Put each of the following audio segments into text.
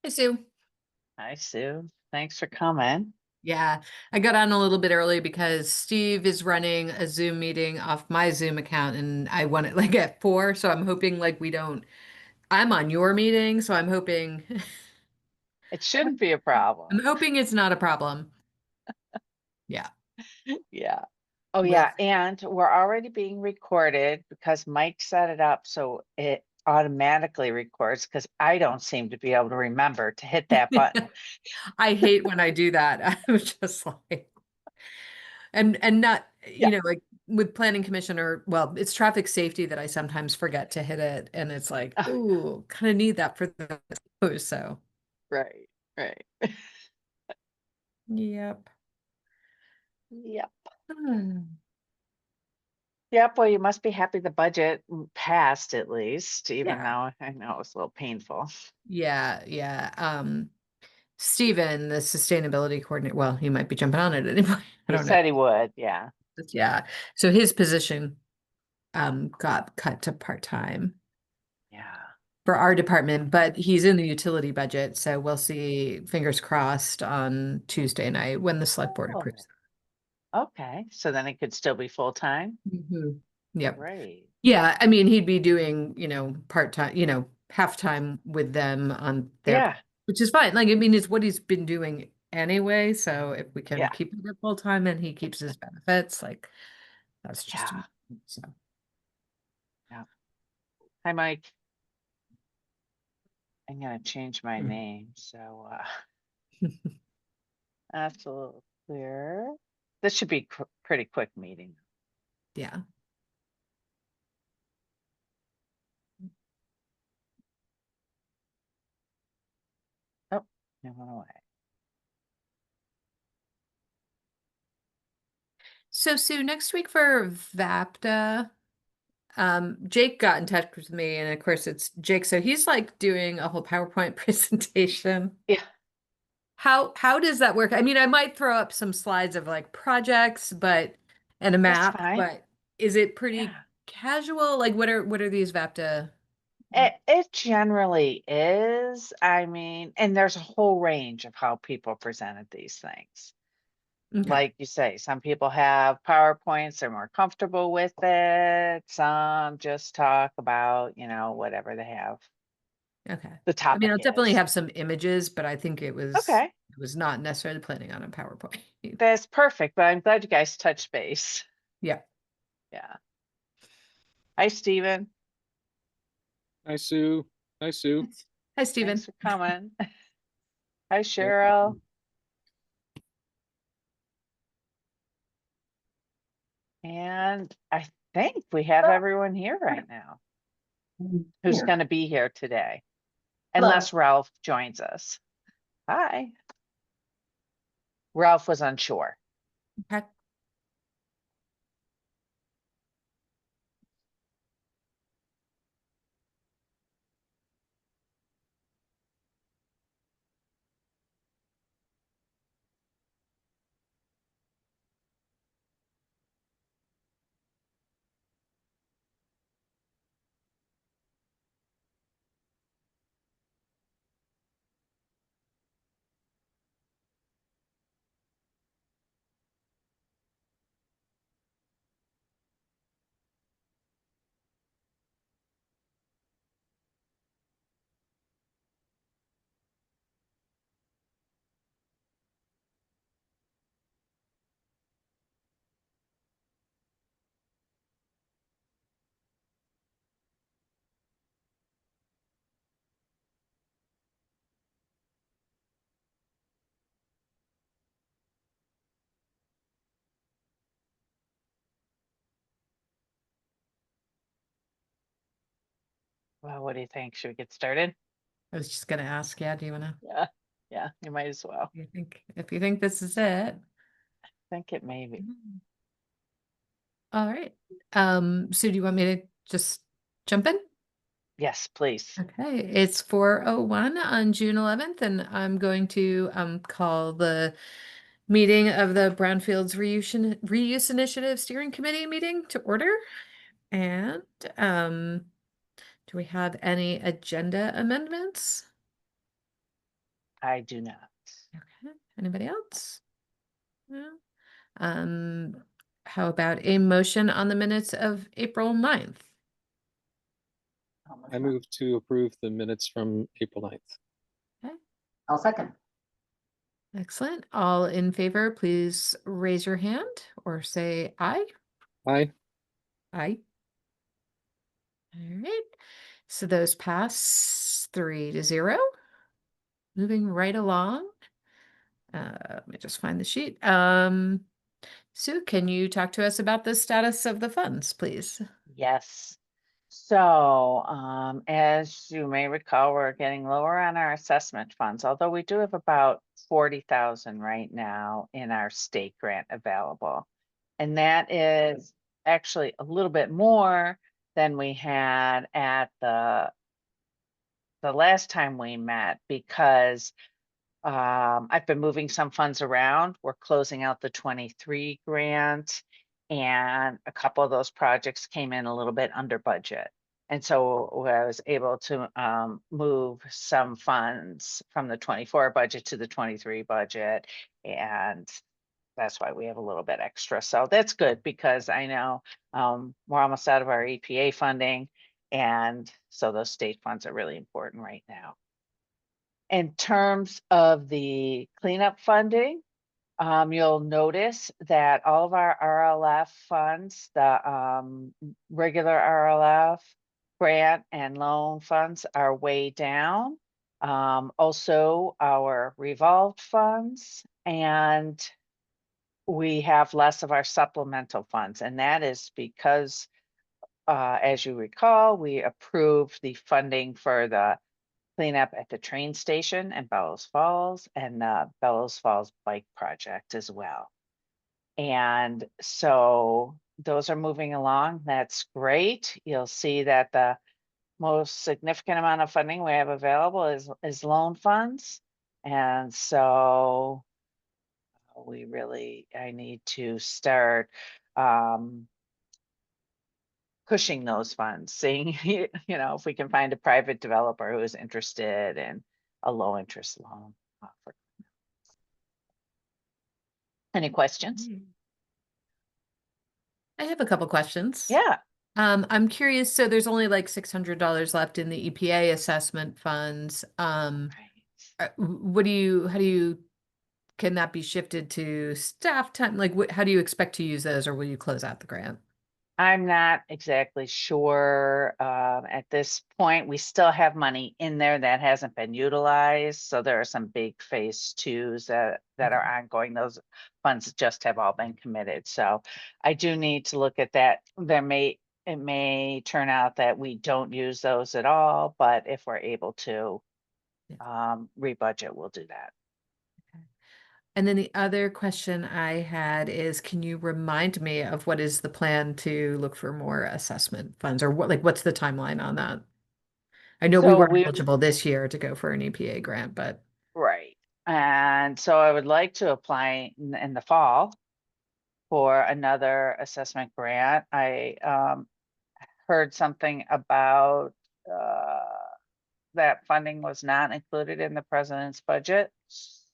Hey, Sue. Hi, Sue. Thanks for coming. Yeah, I got on a little bit early because Steve is running a Zoom meeting off my Zoom account and I want it like at 4. So I'm hoping like we don't, I'm on your meeting. So I'm hoping, It shouldn't be a I'm problem. hoping it's not a problem. Yeah. Yeah. Oh, With, yeah. And we're already being recorded because Mike set it up so it automatically records because I don't seem to be able to remember to hit that button. I hate when I do that. I'm just like, and not, Yeah. like with planning commission or, well, it's traffic safety that I sometimes forget to hit it. And it's like, ooh, kind of need that for the, so. Right. Right. Yep. Yep. Hmm. Yep. Well, you must be happy the budget passed at least, even Yeah. though I know it was a little painful. Yeah, yeah. Stephen, the sustainability coordinator, well, he might be jumping on it at any point. I He don't know. said he would. Yeah. But yeah. So his position got cut to part-time Yeah. for our department, but he's in the utility budget, so we'll see, fingers crossed, on Tuesday night when the select board Oh, approves. okay. So then it could still be full time. Yep. Great. Yeah, I mean, he'd be doing, part-time, half-time with them on their, Yeah. which is fine. Like, I mean, it's what he's been doing anyway. So if we can Yeah. keep it at full-time and he keeps his benefits, like that's just, Yeah. so. Yeah. Hi, Mike. I'm gonna change my name, so that's a little clear. This should be pretty quick meeting. Yeah. Oh, it went away. So Sue, next week for VAPTA, Jake got in touch with me, and of course it's Jake, so he's like doing a whole PowerPoint presentation. Yeah, How does that work? I mean, I might throw up some slides of like projects, but and a that's map, fine. but is it pretty Yeah. casual? Like what are these VAPTA? It generally is. I mean, and there's a whole range of how people presented these things. Okay. Like you say, some people have PowerPoints, they're more comfortable with it. Some just talk about, whatever they have, Okay. the I mean, topic I'll definitely is. have some images, but I think Okay, it was not necessarily planning on a PowerPoint. that's perfect, but I'm glad you guys touched base. Yeah. Yeah. Hi, Stephen. Hi, Sue. Hi, Sue. Hi, Thanks Stephen. for coming. Hi, No Cheryl. problem. And I think we have everyone here right now who's Here. going to be here today, Hello. unless Ralph joins us. Hi. Ralph was unsure. Okay. Well, what do you think? Should we get started? I was just gonna ask, yeah, do you wanna, Yeah. Yeah, you might as well. you think, if you think this is it? I think it may be. Mhm. All right. Sue, do you want me to just jump in? Yes, please. Okay, it's 4:01 on June 11th, and I'm going to call the meeting of the Brownfields Reuse Initiative Steering Committee meeting to order. And do we have any agenda amendments? I do not. Okay. Anybody else? No. How about a motion on the minutes of April 9th? I move to approve the minutes from April 9th. Okay. I'll second. Excellent. All in favor, please raise your hand or say aye. Aye. Aye. All right. So those pass 3-0. Moving right along. Let me just find the sheet. Sue, can you talk to us about the status of the funds, please? Yes. So, as you may recall, we're getting lower on our assessment funds, although we do have about 40,000 right now in our state grant available. And that is actually a little bit more than we had at the last time we met, because I've been moving some funds around. We're closing out the 23 grant, and a couple of those projects came in a little bit under budget. And so I was able to move some funds from the 24 budget to the 23 budget. And that's why we have a little bit extra. So that's good, because I know we're almost out of our EPA funding. And so those state funds are really important right now. In terms of the cleanup funding, you'll notice that all of our RLF funds, the regular RLF, grant and loan funds are way down. Also our revolved funds, and we have less of our supplemental funds. And that is because, as you recall, we approved the funding for the cleanup at the train station in Bellows Falls and the Bellows Falls Bike Project as well. And so those are moving along. That's great. You'll see that the most significant amount of funding we have available is loan funds. And so I need to start pushing those funds, seeing, if we can find a private developer who is interested in a low interest loan offer. Any questions? I have a couple questions. Yeah. I'm curious, so there's only like $600 left in the EPA assessment funds. Right. Can that be shifted to staff time? Like, how do you expect to use those, or will you close out the grant? I'm not exactly sure. At this point, we still have money in there that hasn't been utilized. So there are some big phase twos that are ongoing. Those funds just have all been committed. So I do need to look at that. It may turn out that we don't use those at all, but if we're able to rebudget, we'll do that. And then the other question I had is, can you remind me of what is the plan to look for more assessment funds, or what's the timeline on that? I know we So weren't eligible this year to go for an EPA grant, but right. And so I would like to apply in the fall for another assessment grant. I heard something about that funding was not included in the president's budget.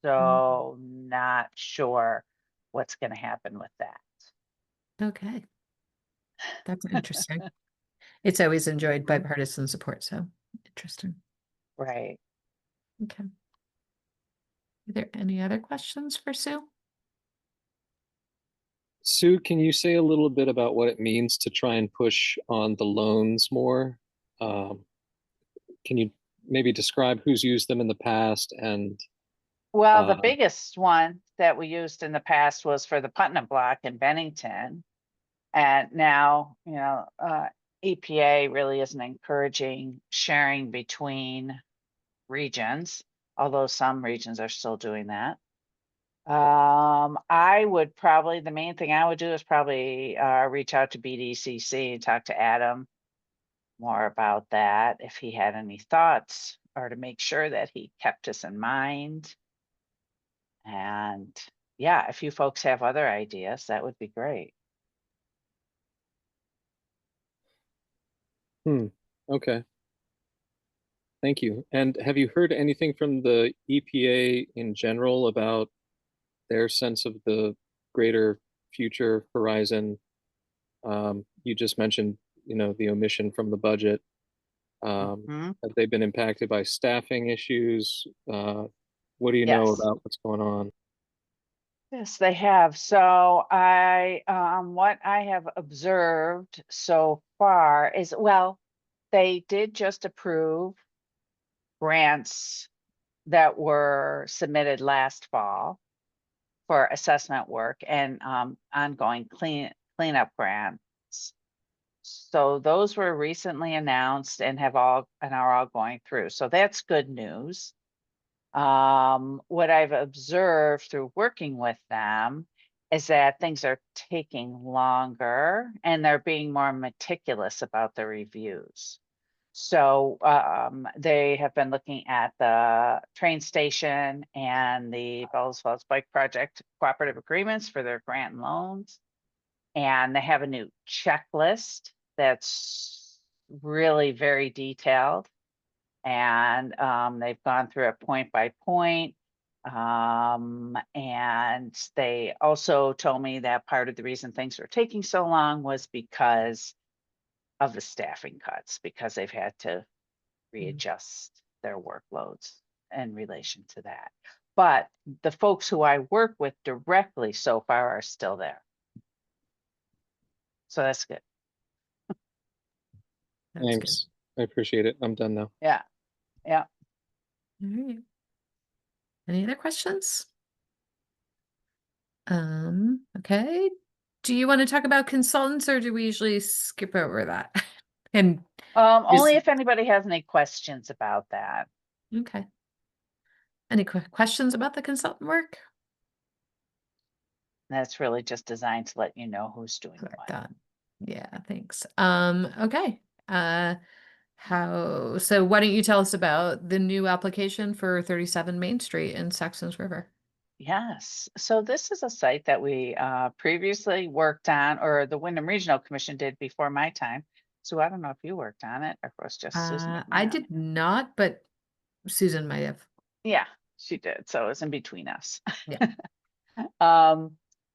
So not sure what's going to happen with that. okay. That's interesting. It's always enjoyed Mhm. bipartisan support, so interesting. Right. Okay. Are there any other questions for Sue? Sue, can you say a little bit about what it means to try and push on the loans more? Can you maybe describe who's used them in the past and Well, the biggest one that we used in the past was for the Putnam Block in Bennington. And now, EPA really isn't encouraging sharing between regions, although some regions are still doing that. The main thing I would do is probably reach out to BDCC and talk to Adam more about that, if he had any thoughts, or to make sure that he kept us in mind. And yeah, if you folks have other ideas, that would be great. okay. Thank you. And have you heard anything from the EPA in general about their sense of the greater future horizon? You just mentioned, the omission from the budget. Mhm. Have they been impacted by staffing issues? What do you know Yes. about what's going on? Yes, they have. So what I have observed so far is, well, they did just approve grants that were submitted last fall for assessment work and ongoing cleanup grants. So those were recently announced and are all going through. So that's good news. What I've observed through working with them is that things are taking longer and they're being more meticulous about the reviews. So they have been looking at the train station and the Bellows Bike Project cooperative agreements for their grant and loans. And they have a new checklist that's really very detailed. And they've gone through it point by point. And they also told me that part of the reason things were taking so long was because of the staffing cuts, because they've had to readjust their workloads in relation to that. But the folks who I work with directly so far are still there. So that's good. That's good. Thanks. I appreciate it. I'm done now. Yeah. Yeah. All right. Any other questions? Okay. Do you want to talk about consultants or do we usually skip over that? And Only just, if anybody has any questions about that. okay. Any questions about the consultant work? That's really just designed to let you know who's doing Like what. that. Yeah, thanks. Okay. So why don't you tell us about the new application for 37 Main Street in Saxons River? Yes. So this is a site that we previously worked on, or the Wyndham Regional Commission did before my time. So I don't know if you worked on it or if it was just Susan I McMahon. did not, but Susan might have. Yeah, she did. So it was in between us. Yeah. Um,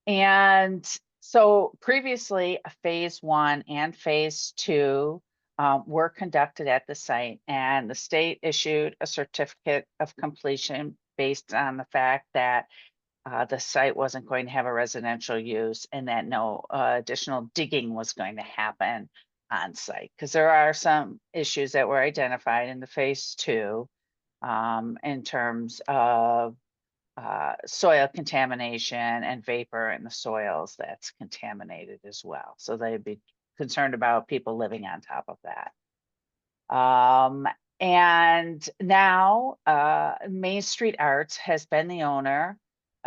and so previously, phase one and phase two were conducted at the site, and the state issued a certificate of completion based on the fact that the site wasn't going to have a residential use and that no additional digging was going to happen on site. Because there are some issues that were identified in the phase two in terms of soil contamination and vapor in the soils that's contaminated as well. So they'd be concerned about people living on top of that. And now Main Street Arts has been the owner.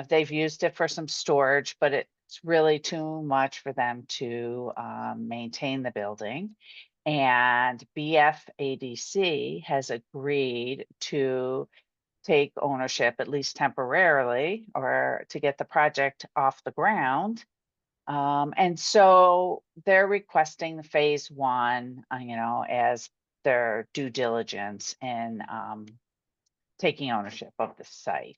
They've used it for some storage, but it's really too much for them to maintain the building. And BFADC has agreed to take ownership, at least temporarily, or to get the project off the ground. And so they're requesting the phase one, as their due diligence in taking ownership of the site.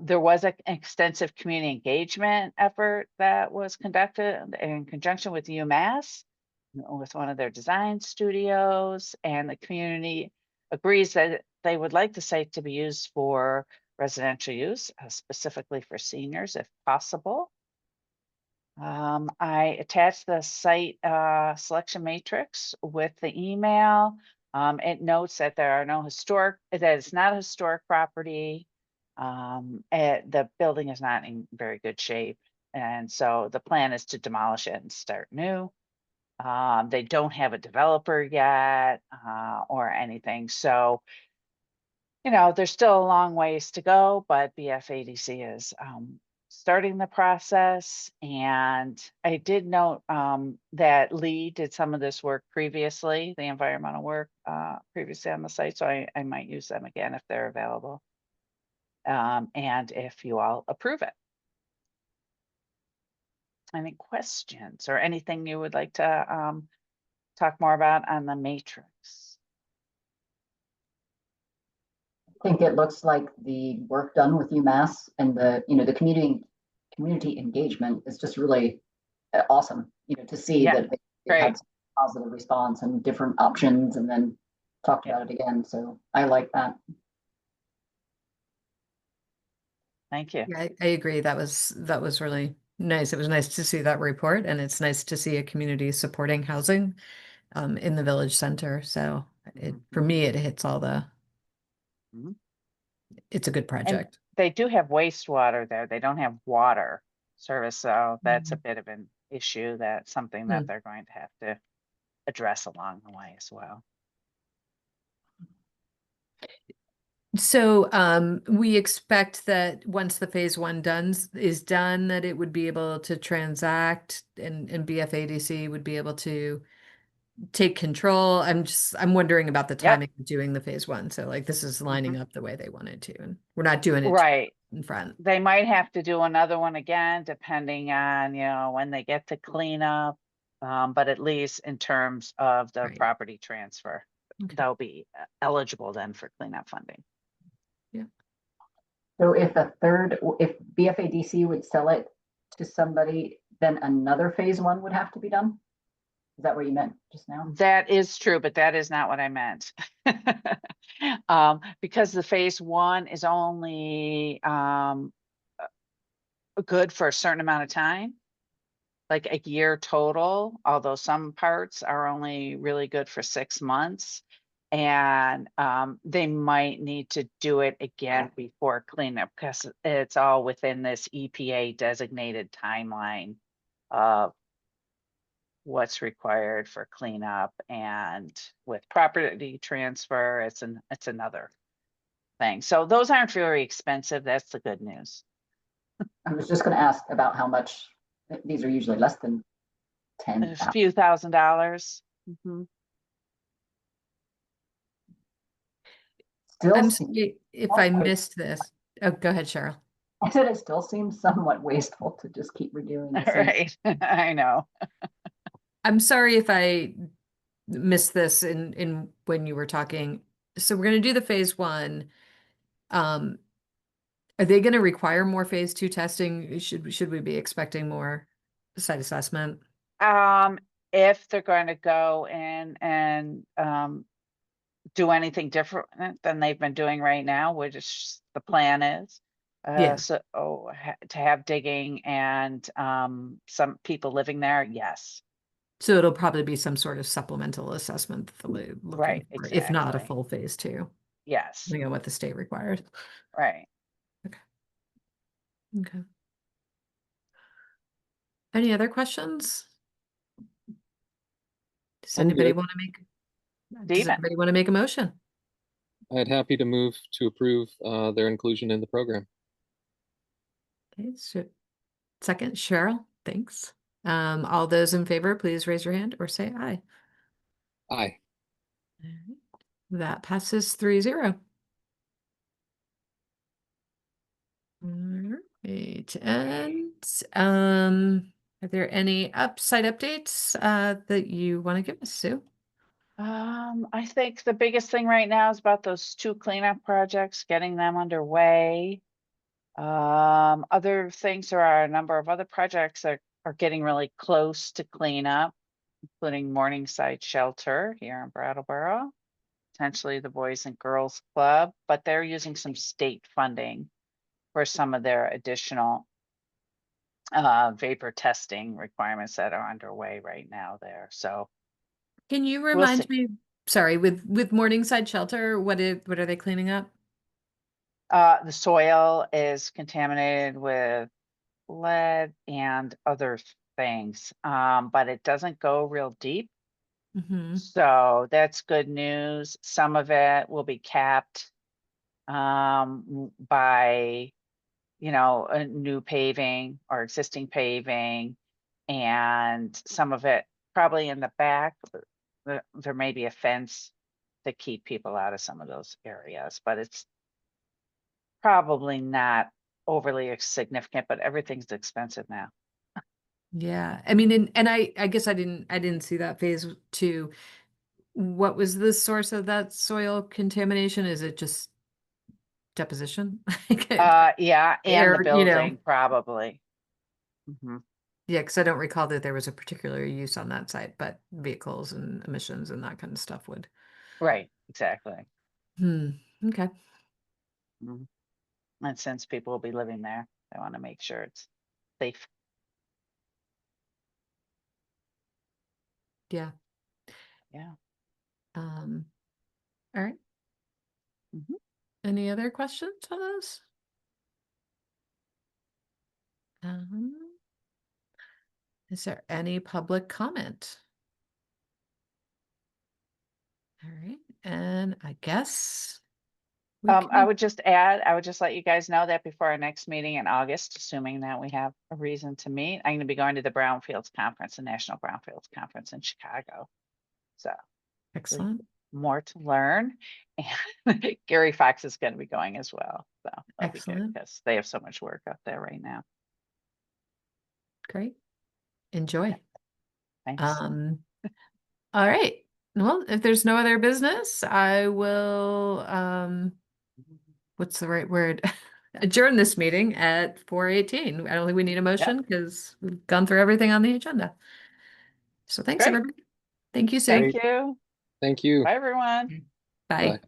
There was an extensive community engagement effort that was conducted in conjunction with UMass, with one of their design studios, and the community agrees that they would like the site to be used for residential use, specifically for seniors if possible. I attached the site selection matrix with the email. It notes that that it's not a historic property. The building is not in very good shape. And so the plan is to demolish it and start new. They don't have a developer yet or anything. So, there's still a long ways to go, but BFADC is starting the process. And I did note that Lee did some of this work previously, the environmental work previously on the site. So I might use them again if they're available. And if you all approve it. Any questions or anything you would like to talk more about on the matrix? think it looks like the work done with UMass and the community engagement is just really awesome, to see Yeah, that they great. had some positive response and different options and then talked Yeah. about it again. So I like that. Thank you. Yeah, I agree. That was really nice. It was nice to see that report, and it's nice to see a community supporting housing in the village center. So for Mhm. me, it hits all the. Mhm. It's a good And project. they do have wastewater there. They don't have water service, so that's a Mhm. bit of an issue. That's something that Mm. they're going to have to address along the way as well. So we expect that once the phase one is done, that it would be able to transact and BFADC would be able to take control. I'm wondering about the Yep. timing of doing the phase one. So like this is lining Mhm. up the way they wanted to, and we're not doing it Right. in front. They might have to do another one again, depending on, when they get to clean up. But at least in terms of the Right. property transfer, Okay. they'll be eligible then for cleanup funding. Yeah. So if BFADC would sell it to somebody, then another phase one would have to be done? Is that what you meant just now? That is true, but that is not what I meant. Because the phase one is only good for a certain amount of time, like a year total, although some parts are only really good for 6 months. And they might need to do it again before cleanup because it's all within this EPA designated timeline of what's required for cleanup. And with property transfer, it's another thing. So those aren't very expensive. That's the good news. I was just going to ask about how much. These are usually less than A 10,000. few $1,000s. Mhm. Still I'm seems, sorry if I missed this. Oh, go ahead, Cheryl. I said it still seems somewhat wasteful to just keep redoing the same. Right. I know. I'm sorry if I missed this in when you were talking. So we're going to do the phase one. Um, are they going to require more phase two testing? Should we be expecting more site assessment? Um, if they're going to go in and do anything different than they've been doing right now, which the plan is. Yeah. To have digging and some people living there, yes. So it'll probably be some sort of supplemental assessment that they're looking Right, for, if not a exactly. full phase two, Yes, depending on what the state requires. right. Okay. Any other questions? Does I'm anybody good. want to make, does Steven, anybody want to make a motion? I'd happy to move to approve their inclusion in the program. Okay, so second, Cheryl, thanks. All those in favor, please raise your hand or say aye. Aye. All right. That passes 3-0. All right, and are there any site updates that you want to give us, Sue? I think the biggest thing right now is about those 2 cleanup projects, getting them underway. Other things, there are a number of other projects that are getting really close to cleanup, including Morningside Shelter here in Brattleboro, potentially the Boys and Girls Club, but they're using some state funding for some of their additional vapor testing requirements that are underway right now there. So Can you we'll remind see. me, sorry, with Morningside Shelter, what are they cleaning up? The soil is contaminated with lead and other things, but it doesn't go real deep. Mm-hmm. So that's good news. Some of it will be capped by, a new paving or existing paving, and some of it probably in the back. There may be a fence to keep people out of some of those areas, but it's probably not overly significant, but everything's expensive now. Yeah, I mean, and I guess I didn't see that phase two. What was the source of that soil contamination? Is it just deposition? Yeah, and the Or, you know. building, probably. Mhm. Yeah, because I don't recall that there was a particular use on that site, but vehicles and emissions and that kind of stuff would. Right, exactly. Okay. Mhm. And since people will be living there, I want to make sure it's safe. Yeah. Yeah. All right. Mhm. Any other questions on those? Is there any public comment? All right, and I guess we I can, would just add, I would just let you guys know that before our next meeting in August, assuming that we have a reason to meet, I'm gonna be going to the Brownfields Conference, the National Brownfields Conference in Chicago. So excellent, more to learn. And Gary Fox is gonna be going as well. So that'll be good excellent, because they have so much work up there right now. great. Enjoy. Thanks. All right. Well, if there's no other business, I will, what's the right word? Adjourn this meeting at 4:18. I don't think we need a motion because we've gone through everything on the agenda. So thanks, Great. everybody. Thank you, Sue. Thank Great. you. Thank you. Bye, everyone. Bye. Bye.